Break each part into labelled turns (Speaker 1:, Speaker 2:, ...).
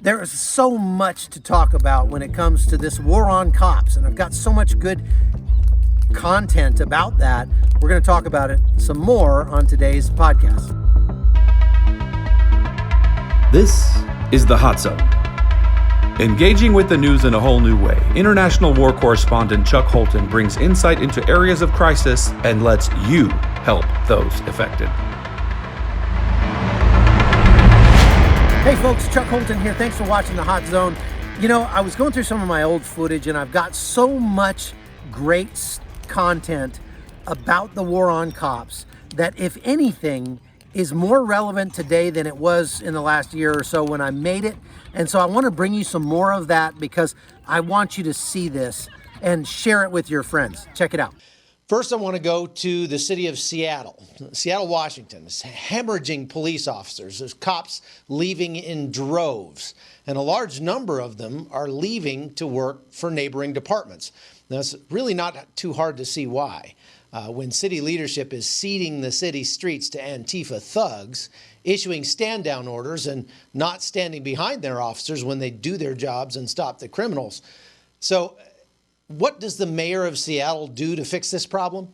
Speaker 1: There is so much to talk about when it comes to this war on cops, and I've got so much good content about that. We're going to talk about it some more on today's podcast.
Speaker 2: This is the Hot Zone. Engaging with the news in a whole new way, international war correspondent Chuck Holton brings insight into areas of crisis and lets you help those affected.
Speaker 1: Hey folks, Chuck Holton here. Thanks for watching the Hot Zone. You know, I was going through some of my old footage and I've got so much great content about the war on cops that, if anything, is more relevant today than it was in the last year or so when I made it. And so I want to bring you some more of that because I want you to see this and share it with your friends. Check it out. First, I want to go to the city of Seattle, Washington. It's hemorrhaging police officers. There's cops leaving in droves, and a large number of them are leaving to work for neighboring departments. Now, it's really not too hard to see why. When city leadership is ceding the city streets to Antifa thugs, issuing stand-down orders and not standing behind their officers when they do their jobs and stop the criminals. So, what does the mayor of Seattle do to fix this problem?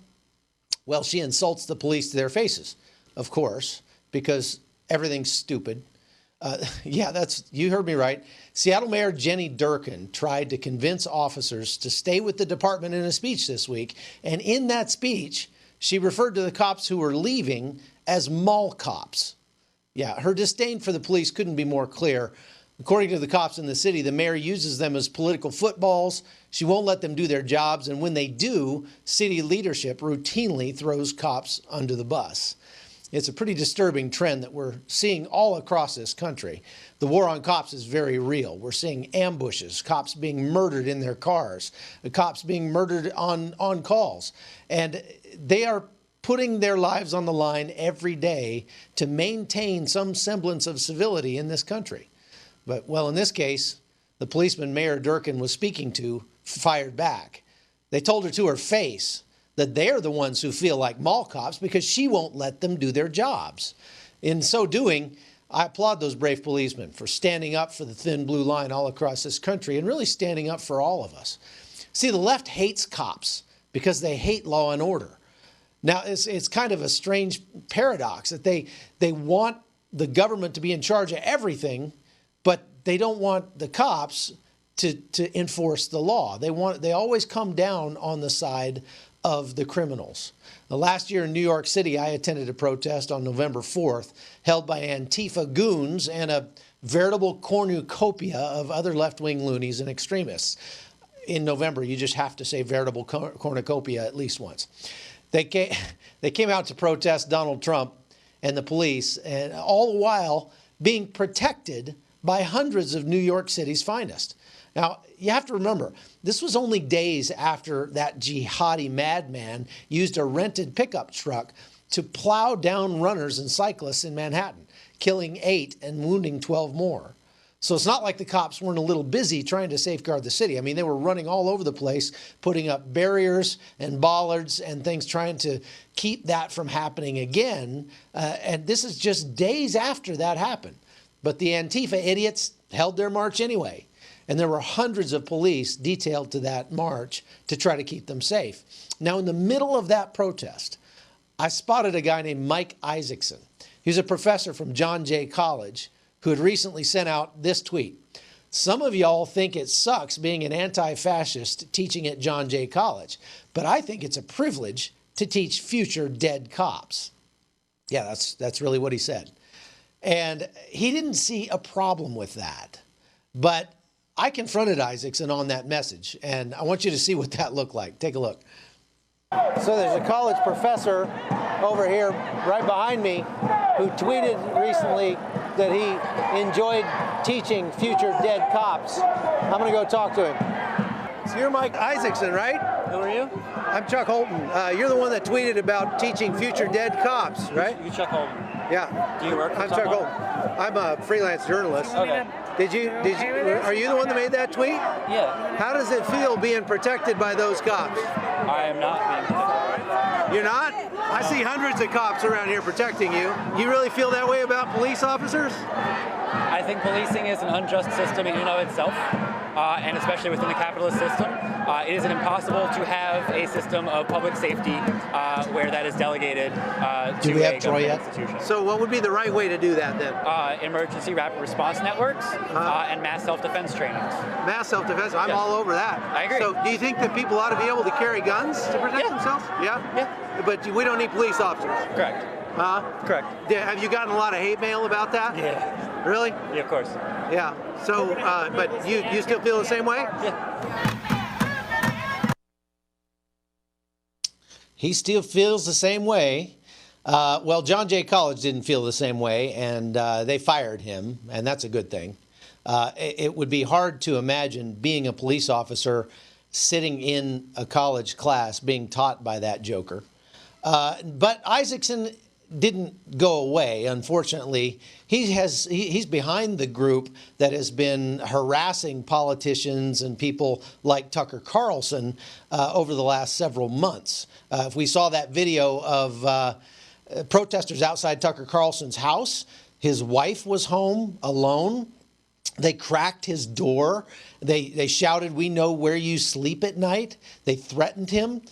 Speaker 1: Well, she insults the police to their faces, of course, because everything's stupid. You heard me right. Seattle Mayor Jenny Durkan tried to convince officers to stay with the department in a speech this week. And in that speech, she referred to the cops who were leaving as mall cops. Yeah, her disdain for the police couldn't be more clear. According to the cops in the city, the mayor uses them as political footballs. She won't let them do their jobs. And when they do, city leadership routinely throws cops under the bus. It's a pretty disturbing trend that we're seeing all across this country. The war on cops is very real. We're seeing ambushes, cops being murdered in their cars, the cops being murdered on calls. And they are putting their lives on the line every day to maintain some semblance of civility in this country. But, well, in this case, the policeman Mayor Durkan was speaking to fired back. They told her to her face that they're the ones who feel like mall cops because she won't let them do their jobs. In so doing, I applaud those brave policemen for standing up for the thin blue line all across this country and really standing up for all of us. See, the left hates cops because they hate law and order. Now, it's kind of a strange paradox that they want the government to be in charge of everything, but they don't want the cops to enforce the law. They always come down on the side of the criminals. The last year in New York City, I attended a protest on November 4th held by Antifa goons and a veritable cornucopia of other left-wing loonies and extremists. In November, you just have to say veritable cornucopia at least once. They came out to protest Donald Trump and the police, and all the while being protected by hundreds of New York City's finest. Now, you have to remember, this was only days after that jihadi madman used a rented pickup truck to plow down runners and cyclists in Manhattan, killing 8 and wounding 12 more. So it's not like the cops weren't a little busy trying to safeguard the city. I mean, they were running all over the place, putting up barriers and bollards and things, trying to keep that from happening again. And this is just days after that happened. But the Antifa idiots held their march anyway. And there were hundreds of police detailed to that march to try to keep them safe. Now, in the middle of that protest, I spotted a guy named Mike Isaacson. He was a professor from John Jay College who had recently sent out this tweet. Some of y'all think it sucks being an anti-fascist teaching at John Jay College, but I think it's a privilege to teach future dead cops. Yeah, that's really what he said. And he didn't see a problem with that. But I confronted Isaacson on that message, and I want you to see what that looked like. Take a look. So there's a college professor over here right behind me who tweeted recently that he enjoyed teaching future dead cops. I'm going to go talk to him. So you're Mike Isaacson, right?
Speaker 3: Who are you?
Speaker 1: I'm Chuck Holton. You're the one that tweeted about teaching future dead cops, right?
Speaker 3: You Chuck Holton.
Speaker 1: Yeah.
Speaker 3: Do you work for
Speaker 1: I'm Chuck Holton. I'm a freelance journalist.
Speaker 3: Okay.
Speaker 1: Are you the one that made that tweet?
Speaker 3: Yeah.
Speaker 1: How does it feel being protected by those cops?
Speaker 3: I am not being protected.
Speaker 1: You're not? I see hundreds of cops around here protecting you. You really feel that way about police officers?
Speaker 3: I think policing is an unjust system in and of itself, and especially within the capitalist system. It is impossible to have a system of public safety where that is delegated to a government institution.
Speaker 1: So what would be the right way to do that then?
Speaker 3: Emergency rapid response networks and mass self-defense trainings.
Speaker 1: Mass self-defense, I'm
Speaker 3: Yes.
Speaker 1: all over that.
Speaker 3: I agree.
Speaker 1: So do you think that people ought to be able to carry guns to protect
Speaker 3: Yeah.
Speaker 1: themselves? Yeah?
Speaker 3: Yeah.
Speaker 1: But we don't need police officers.
Speaker 3: Correct.
Speaker 1: Huh?
Speaker 3: Correct.
Speaker 1: Yeah, have you gotten a lot of hate mail about that?
Speaker 3: Yeah.
Speaker 1: Really?
Speaker 3: Yeah, of course.
Speaker 1: Yeah. So, but you still feel the same way?
Speaker 3: Yeah.
Speaker 4: He still feels the same way. Well, John Jay College didn't feel the same way, and they fired him, and that's a good thing. It would be hard to imagine being a police officer sitting in a college class being taught by that joker. But Isaacson didn't go away, unfortunately. He's behind the group that has been harassing politicians and people like Tucker Carlson over the last several months. If we saw that video of protesters outside Tucker Carlson's house, his wife was home alone. They cracked his door. They shouted, "We know where you sleep at night." They threatened him.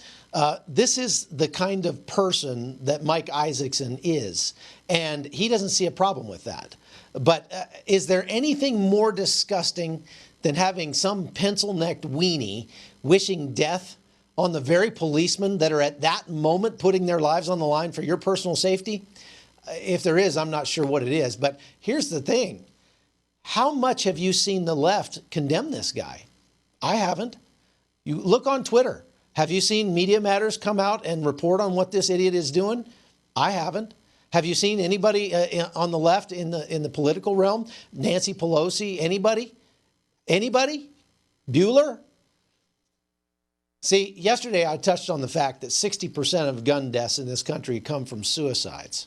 Speaker 4: This is the kind of person that Mike Isaacson is, and he doesn't see a problem with that. But is there anything more disgusting than having some pencil-necked weenie wishing death on the very policemen that are at that moment putting their lives on the line for your personal safety? If there is, I'm not sure what it is. But here's the thing. How much have you seen the left condemn this guy? I haven't. You look on Twitter. Have you seen Media Matters come out and report on what this idiot is doing? I haven't. Have you seen anybody on the left in the political realm? Nancy Pelosi? Anybody? Anybody? Bueller? See, yesterday I touched on the fact that 60% of gun deaths in this country come from suicides.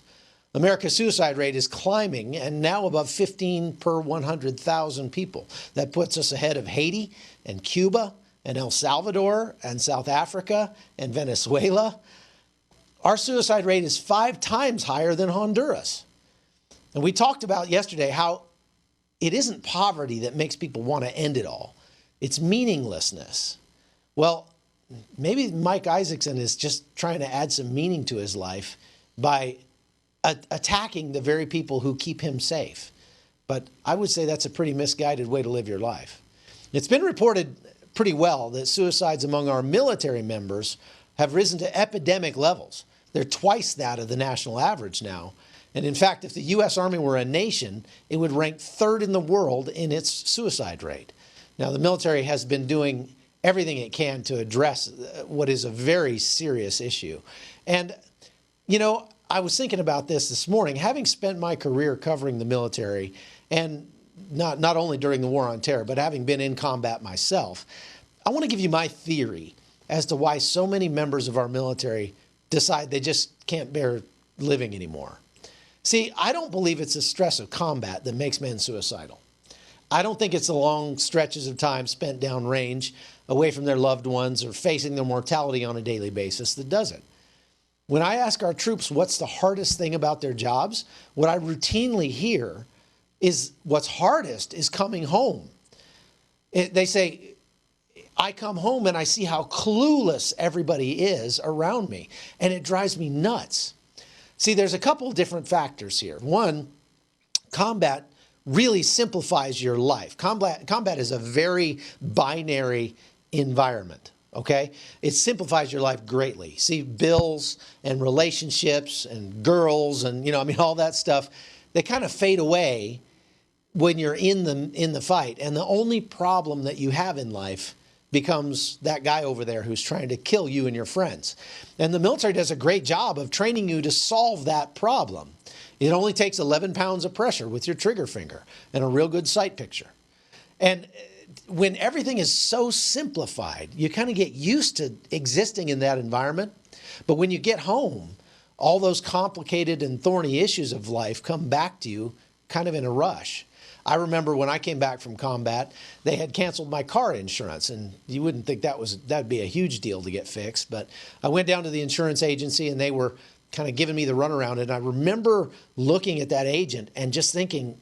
Speaker 4: America's suicide rate is climbing and now above 15 per 100,000 people. That puts us ahead of Haiti and Cuba and El Salvador and South Africa and Venezuela. Our suicide rate is 5 times higher than Honduras. And we talked about yesterday how it isn't poverty that makes people want to end it all. It's meaninglessness. Well, maybe Mike Isaacson is just trying to add some meaning to his life by attacking the very people who keep him safe. But I would say that's a pretty misguided way to live your life. It's been reported pretty well that suicides among our military members have risen to epidemic levels. They're twice that of the national average now. And in fact, if the U.S. Army were a nation, it would rank 3rd in the world in its suicide rate. Now, the military has been doing everything it can to address what is a very serious issue. And, you know, I was thinking about this morning, having spent my career covering the military, and not only during the War on Terror, but having been in combat myself, I want to give you my theory as to why so many members of our military decide they just can't bear living anymore. See, I don't believe it's the stress of combat that makes men suicidal. I don't think it's the long stretches of time spent downrange, away from their loved ones, or facing their mortality on a daily basis that does it. When I ask our troops what's the hardest thing about their jobs, what I routinely hear is what's hardest is coming home. They say, I come home and I see how clueless everybody is around me, and it drives me nuts. See, there's a couple of different factors here. One, combat really simplifies your life. Combat is a very binary environment. Okay? It simplifies your life greatly. See, bills and relationships and girls and, all that stuff, they kind of fade away when you're in the fight. And the only problem that you have in life becomes that guy over there who's trying to kill you and your friends. And the military does a great job of training you to solve that problem. It only takes 11 pounds of pressure with your trigger finger and a real good sight picture. And when everything is so simplified, you kind of get used to existing in that environment. But when you get home, all those complicated and thorny issues of life come back to you kind of in a rush. I remember when I came back from combat, they had canceled my car insurance, and you wouldn't think that'd be a huge deal to get fixed. But I went down to the insurance agency, and they were kind of giving me the runaround. And I remember looking at that agent and just thinking,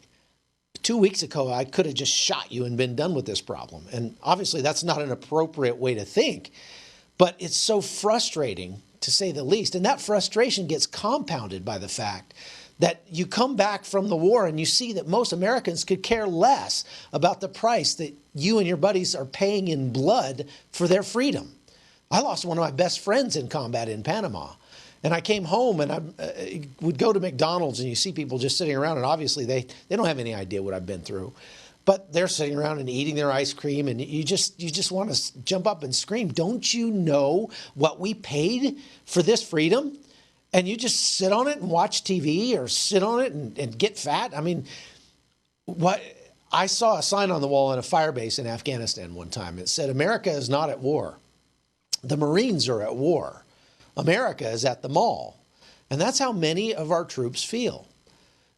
Speaker 4: 2 weeks ago, I could have just shot you and been done with this problem. And obviously that's not an appropriate way to think, but it's so frustrating to say the least. And that frustration gets compounded by the fact that you come back from the war and you see that most Americans could care less about the price that you and your buddies are paying in blood for their freedom. I lost one of my best friends in combat in Panama. And I came home and I would go to McDonald's and you see people just sitting around, and obviously they don't have any idea what I've been through. But they're sitting around and eating their ice cream, and you just want to jump up and scream. Don't you know what we paid for this freedom? And you just sit on it and watch TV, or sit on it and get fat. I mean, what I saw a sign on the wall in a fire base in Afghanistan one time. It said, "America is not at war. The Marines are at war. America is at the mall." And that's how many of our troops feel.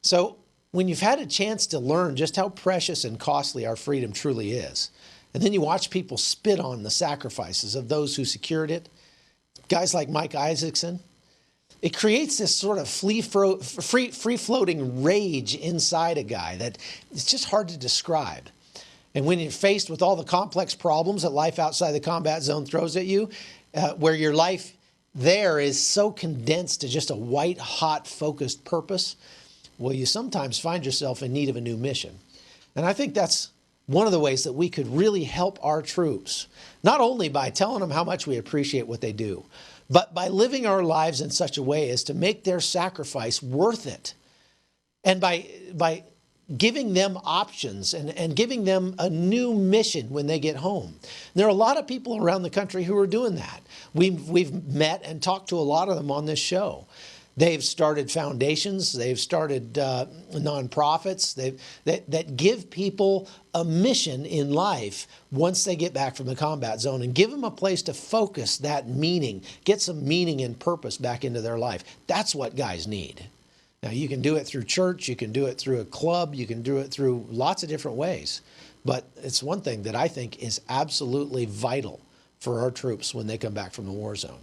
Speaker 4: So when you've had a chance to learn just how precious and costly our freedom truly is, and then you watch people spit on the sacrifices of those who secured it, guys like Mike Isaacson, it creates this sort of free-floating rage inside a guy that it's just hard to describe. And when you're faced with all the complex problems that life outside the combat zone throws at you, where your life there is so condensed to just a white hot focused purpose, well, you sometimes find yourself in need of a new mission. And I think that's one of the ways that we could really help our troops, not only by telling them how much we appreciate what they do, but by living our lives in such a way as to make their sacrifice worth it. And by giving them options and giving them a new mission when they get home. And there are a lot of people around the country who are doing that. We've met and talked to a lot of them on this show. They've started foundations. They've started nonprofits that give people a mission in life once they get back from the combat zone, and give them a place to focus that meaning, get some meaning and purpose back into their life. That's what guys need. Now, you can do it through church, you can do it through a club, you can do it through lots of different ways. But it's one thing that I think is absolutely vital for our troops when they come back from the war zone.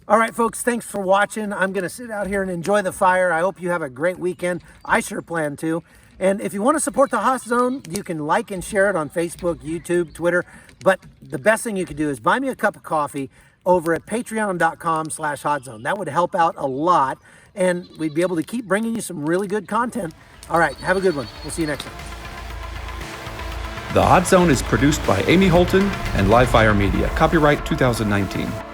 Speaker 1: All right, folks, thanks for watching. I'm going to sit out here and enjoy the fire. I hope you have a great weekend. I sure plan to. And if you want to support the Hot Zone, you can like and share it on Facebook, YouTube, Twitter. But the best thing you can do is buy me a cup of coffee over at patreon.com/hotzone. That would help out a lot, and we'd be able to keep bringing you some really good content. All right, have a good one. We'll see you next time.
Speaker 2: The Hot Zone is produced by Amy Holton and Livefire Media. Copyright 2019.